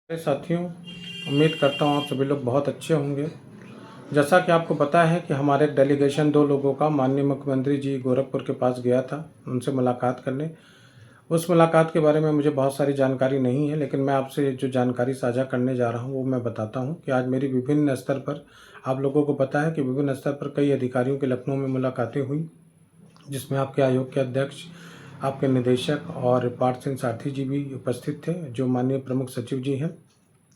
मेरे साथियों, उम्मीद करता हूँ आप सभी लोग बहुत अच्छे होंगे। जैसा कि आपको पता है कि हमारे एक डेलीगेशन 2 लोगों का माननीय मुख्यमंत्री जी गोरखपुर के पास गया था, उनसे मुलाकात करने। उस मुलाकात के बारे में मुझे बहुत सारी जानकारी नहीं है, लेकिन मैं आपसे जो जानकारी साझा करने जा रहा हूँ, वो मैं बताता हूँ कि आज मेरी विभिन्न स्तर पर, आप लोगों को पता है कि विभिन्न स्तर पर कई अधिकारियों की लखनऊ में मुलाकातें हुई, जिसमें आपके आयोग के अध्यक्ष, आपके निदेशक और पार्थ सिंह सारथी जी भी उपस्थित थे, जो माननीय प्रमुख सचिव जी हैं।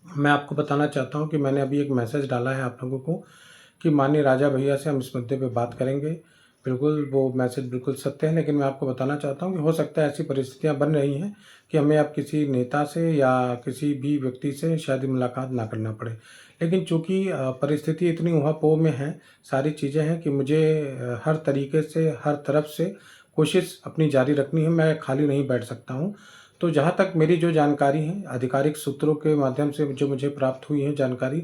मैं आपको बताना चाहता हूँ कि मैंने अभी एक मैसेज डाला है आप लोगों को कि माननीय राजा भैया से हम इस मुद्दे पे बात करेंगे। बिल्कुल वो मैसेज बिल्कुल सत्य है, लेकिन मैं आपको बताना चाहता हूँ कि हो सकता है ऐसी परिस्थितियाँ बन रही हैं कि हमें अब किसी नेता से या किसी भी व्यक्ति से शायद मुलाकात ना करना पड़े। लेकिन चूँकि परिस्थिति इतनी ऊहापोह में है, सारी चीज़ें हैं कि मुझे हर तरीके से, हर तरफ से कोशिश अपनी जारी रखनी है, मैं खाली नहीं बैठ सकता हूँ। तो जहाँ तक मेरी जो जानकारी है, आधिकारिक सूत्रों के माध्यम से जो मुझे प्राप्त हुई है जानकारी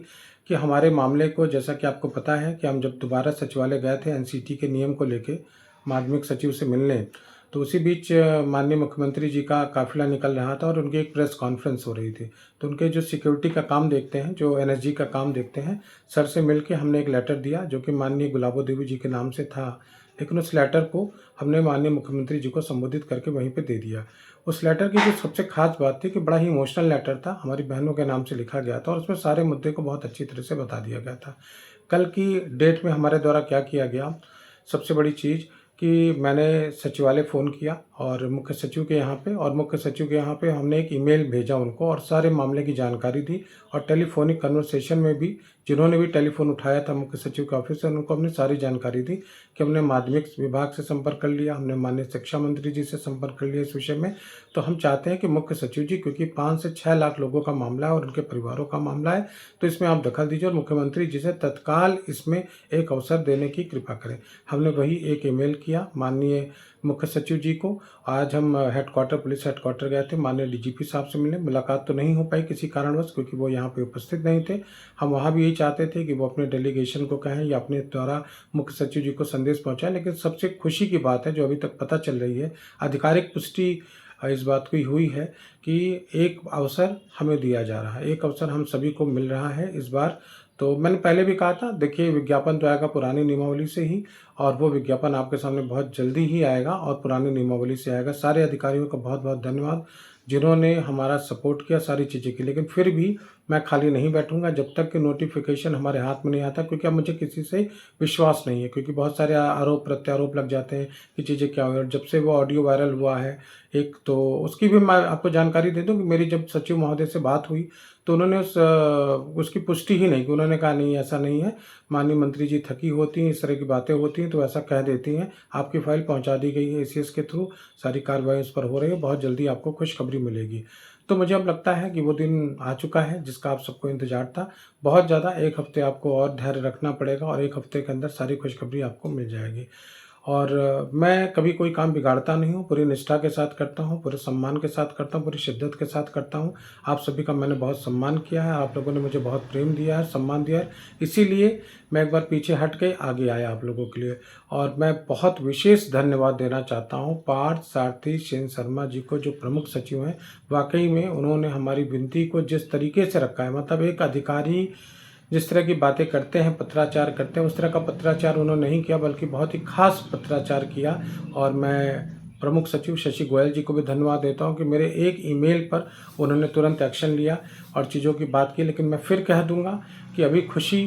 कि हमारे मामले को, जैसा कि आपको पता है कि हम जब दोबारा सचिवालय गए थे एनसीटी के नियम को लेके माध्यमिक सचिव से मिलने, तो उसी बीच माननीय मुख्यमंत्री जी का काफ़िला निकल रहा था और उनकी एक प्रेस कॉन्फ्रेंस हो रही थी। तो उनके जो सिक्योरिटी का काम देखते हैं, जो एनएसजी का काम देखते हैं, सर से मिल के हमने एक लेटर दिया जो कि माननीय गुलाबो देवी जी के नाम से था। लेकिन उस लेटर को हमने माननीय मुख्यमंत्री जी को संबोधित करके वहीं पे दे दिया। उस लेटर की जो सबसे ख़ास बात थी कि बड़ा ही इमोशनल लेटर था, हमारी बहनों के नाम से लिखा गया था और उसमें सारे मुद्दे को बहुत अच्छी तरह से बता दिया गया था। कल की डेट में हमारे द्वारा क्या किया गया, सबसे बड़ी चीज़ कि मैंने सचिवालय फ़ोन किया और मुख्य सचिव के यहाँ पे, और मुख्य सचिव के यहाँ पे हमने एक ईमेल भेजा उनको और सारे मामले की जानकारी दी। और टेलीफ़ोनिक कन्वर्सेशन में भी जिन्होंने भी टेलीफ़ोन उठाया था मुख्य सचिव के ऑफ़िस से, उनको हमने सारी जानकारी दी कि हमने माध्यमिक विभाग से संपर्क कर लिया, हमने माननीय शिक्षा मंत्री जी से संपर्क कर लिया इस विषय में। तो हम चाहते हैं कि मुख्य सचिव जी, क्योंकि 5 से 6 लाख लोगों का मामला है और उनके परिवारों का मामला है, तो इसमें आप दखल दीजिए और मुख्यमंत्री जी से तत्काल इसमें एक अवसर देने की कृपा करें। हमने वही एक ईमेल किया माननीय मुख्य सचिव जी को। आज हम हेडक्वार्टर, पुलिस हेडक्वार्टर गए थे, माननीय डीजीपी साहब से मिलने। मुलाकात तो नहीं हो पाई किसी कारणवश, क्योंकि वो यहाँ पे उपस्थित नहीं थे। हम वहाँ भी यही चाहते थे कि वो अपने डेलीगेशन को कहें या अपने द्वारा मुख्य सचिव जी को संदेश पहुँचाएं। लेकिन सबसे खुशी की बात है, जो अभी तक पता चल रही है, आधिकारिक पुष्टि इस बात की हुई है कि एक अवसर हमें दिया जा रहा है, एक अवसर हम सभी को मिल रहा है इस बार। तो मैंने पहले भी कहा था, देखिए विज्ञापन तो आएगा पुरानी नियमावली से ही, और वो विज्ञापन आपके सामने बहुत जल्दी ही आएगा और पुरानी नियमावली से आएगा। सारे अधिकारियों का बहुत बहुत धन्यवाद जिन्होंने हमारा सपोर्ट किया सारी चीज़ें की। लेकिन फिर भी मैं खाली नहीं बैठूंगा जब तक कि नोटिफिकेशन हमारे हाथ में नहीं आता, क्योंकि अब मुझे किसी से विश्वास नहीं है, क्योंकि बहुत सारे आरोप प्रत्यारोप लग जाते हैं कि चीज़ें क्या हुई। और जब से वो ऑडियो वायरल हुआ है एक, तो उसकी भी मैं आपको जानकारी दे दूं कि मेरी जब सचिव महोदय से बात हुई तो उन्होंने उसकी पुष्टि ही नहीं की। उन्होंने कहा नहीं, ऐसा नहीं है, माननीय मंत्री जी थकी होती हैं, इस तरह की बातें होती हैं तो ऐसा कह देती हैं। आपकी फाइल पहुंचा दी गई है एसीएस के थ्रू, सारी कार्रवाई उस पर हो रही है, बहुत जल्दी आपको खुशखबरी मिलेगी। तो मुझे अब लगता है कि वो दिन आ चुका है जिसका आप सबको इंतजार था बहुत ज़्यादा। 1 हफ्ते आपको और धैर्य रखना पड़ेगा और 1 हफ्ते के अंदर सारी खुशखबरी आपको मिल जाएगी। और मैं कभी कोई काम बिगाड़ता नहीं हूँ, पूरी निष्ठा के साथ करता हूँ, पूरे सम्मान के साथ करता हूँ, पूरी शिद्दत के साथ करता हूँ। आप सभी का मैंने बहुत सम्मान किया है, आप लोगों ने मुझे बहुत प्रेम दिया है, सम्मान दिया है, इसीलिए मैं एक बार पीछे हट के आगे आया आप लोगों के लिए। और मैं बहुत विशेष धन्यवाद देना चाहता हूँ पार्थ सारथी सेन शर्मा जी को, जो प्रमुख सचिव हैं। वाकई में उन्होंने हमारी विनती को जिस तरीके से रखा है, मतलब एक अधिकारी जिस तरह की बातें करते हैं, पत्राचार करते हैं, उस तरह का पत्राचार उन्होंने नहीं किया, बल्कि बहुत ही खास पत्राचार किया। और मैं प्रमुख सचिव शशि गोयल जी को भी धन्यवाद देता हूं कि मेरे एक ईमेल पर उन्होंने तुरंत एक्शन लिया और चीज़ों की बात की। लेकिन मैं फिर कह दूंगा कि अभी खुशी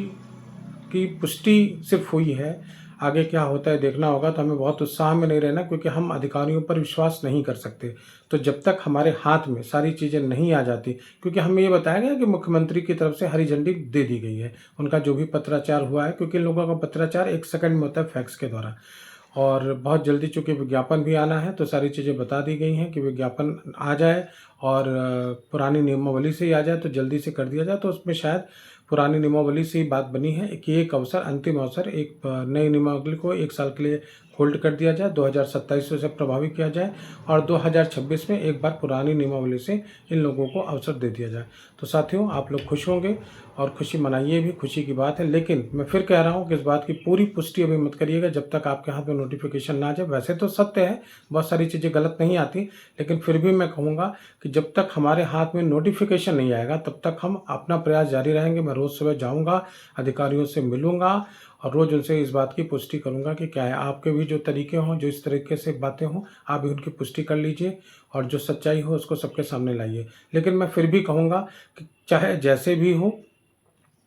की पुष्टि सिर्फ हुई है, आगे क्या होता है देखना होगा। तो हमें बहुत उत्साह में नहीं रहना, क्योंकि हम अधिकारियों पर विश्वास नहीं कर सकते। तो जब तक हमारे हाथ में सारी चीज़ें नहीं आ जाती, क्योंकि हमें ये बताया गया कि मुख्यमंत्री की तरफ से हरी झंडी दे दी गई है, उनका जो भी पत्राचार हुआ है, क्योंकि इन लोगों का पत्राचार 1 सेकंड में होता है फैक्स के द्वारा। और बहुत जल्दी चूँकि विज्ञापन भी आना है, तो सारी चीज़ें बता दी गई हैं कि विज्ञापन आ जाए और पुरानी नियमावली से ही आ जाए, तो जल्दी से कर दिया जाए। तो उसमें शायद पुरानी नियमावली से ही बात बनी है कि एक अवसर, अंतिम अवसर, एक नई नियमावली को 1 साल के लिए होल्ड कर दिया जाए, 2027 से उसे प्रभावी किया जाए और 2026 में एक बार पुरानी नियमावली से इन लोगों को अवसर दे दिया जाए। तो साथियों, आप लोग खुश होंगे और खुशी मनाइए भी, खुशी की बात है। लेकिन मैं फिर कह रहा हूँ कि इस बात की पूरी पुष्टि अभी मत करिएगा जब तक आपके हाथ में नोटिफिकेशन ना आ जाए। वैसे तो सत्य है, बहुत सारी चीज़ें गलत नहीं आती, लेकिन फिर भी मैं कहूँगा कि कि जब तक हमारे हाथ में नोटिफिकेशन नहीं आएगा तब तक हम अपना प्रयास जारी रहेंगे। मैं रोज़ सुबह जाऊंगा, अधिकारियों से मिलूंगा और रोज़ उनसे इस बात की पुष्टि करूंगा कि क्या है। आपके भी जो तरीके हों, जो इस तरीके से बातें हों, आप भी उनकी पुष्टि कर लीजिए और जो सच्चाई हो उसको सबके सामने लाइए। लेकिन मैं फिर भी कहूँगा कि चाहे जैसे भी हो,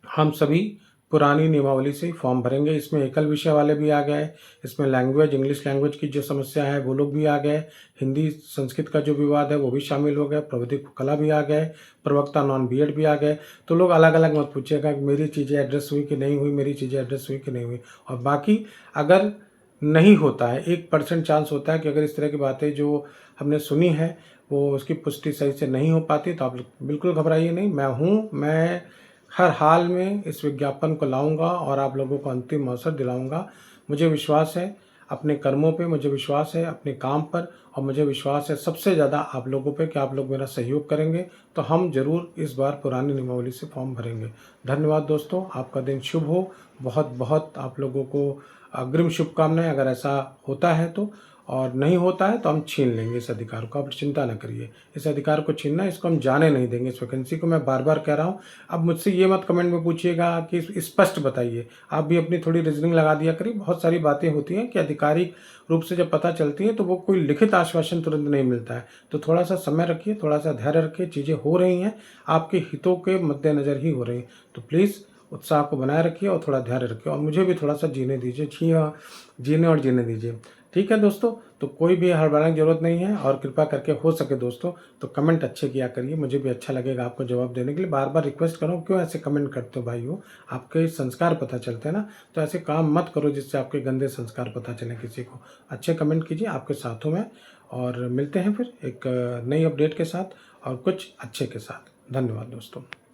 हम सभी पुरानी नियमावली से ही फॉर्म भरेंगे। इसमें एकल विषय वाले भी आ गए, इसमें लैंग्वेज, इंग्लिश लैंग्वेज की जो समस्या है वो लोग भी आ गए, हिंदी संस्कृत का जो विवाद है वो भी शामिल हो गए, प्रविधिक कला भी आ गए, प्रवक्ता नॉन बीएड भी आ गए। तो लोग अलग अलग मत पूछिएगा कि मेरी चीज़ें एड्रेस हुई कि नहीं हुई, मेरी चीज़ें एड्रेस हुई कि नहीं हुई। और बाकी अगर नहीं होता है, 1% चांस होता है कि अगर इस तरह की बातें जो हमने सुनी है वो उसकी पुष्टि सही से नहीं हो पाती, तो आप बिल्कुल घबराइए नहीं। मैं हर हाल में इस विज्ञापन को लाऊंगा और आप लोगों को अंतिम अवसर दिलाऊंगा। मुझे विश्वास है अपने कर्मों पे, मुझे विश्वास है अपने काम पर और मुझे विश्वास है सबसे ज़्यादा आप लोगों पे कि आप लोग मेरा सहयोग करेंगे। तो हम ज़रूर इस बार पुरानी नियमावली से फॉर्म भरेंगे। धन्यवाद दोस्तों, आपका दिन शुभ हो। बहुत बहुत आप लोगों को अग्रिम शुभकामनाएं। अगर ऐसा होता है तो, और नहीं होता है तो हम छीन लेंगे इस अधिकार को। आप चिंता न करिए, इस अधिकार को छीनना, इसको हम जाने नहीं देंगे। इस वैकेंसी को मैं बार बार कह रहा हूँ। अब मुझसे ये मत कमेंट में पूछिएगा कि स्पष्ट बताइए, आप भी अपनी थोड़ी रीजनिंग लगा दिया करिए। बहुत सारी बातें होती हैं कि आधिकारिक रूप से जब पता चलती हैं तो वो कोई लिखित आश्वासन तुरंत नहीं मिलता है। तो थोड़ा सा समय रखिए, थोड़ा सा धैर्य रखिए। चीज़ें हो रही हैं, आपके हितों के मद्देनज़र ही हो रही हैं। तो प्लीज़ उत्साह को बनाए रखिए और थोड़ा धैर्य रखिए और मुझे भी थोड़ा सा जीने दीजिए, जीने और जीने दीजिए। ठीक है दोस्तों, तो कोई भी हड़बड़ाने की जरूरत नहीं है और कृपया करके हो सके दोस्तों तो कमेंट अच्छे किया करिए, मुझे भी अच्छा लगेगा आपको जवाब देने के लिए। बार बार रिक्वेस्ट करूँ, क्यों ऐसे कमेंट करते हो भाई हो, आपके संस्कार पता चलते हैं ना। तो ऐसे काम मत करो जिससे आपके गंदे संस्कार पता चले किसी को। अच्छे कमेंट कीजिए, आपके साथ हूँ मैं। और मिलते हैं फिर एक नई अपडेट के साथ और कुछ अच्छे के साथ। धन्यवाद दोस्तों।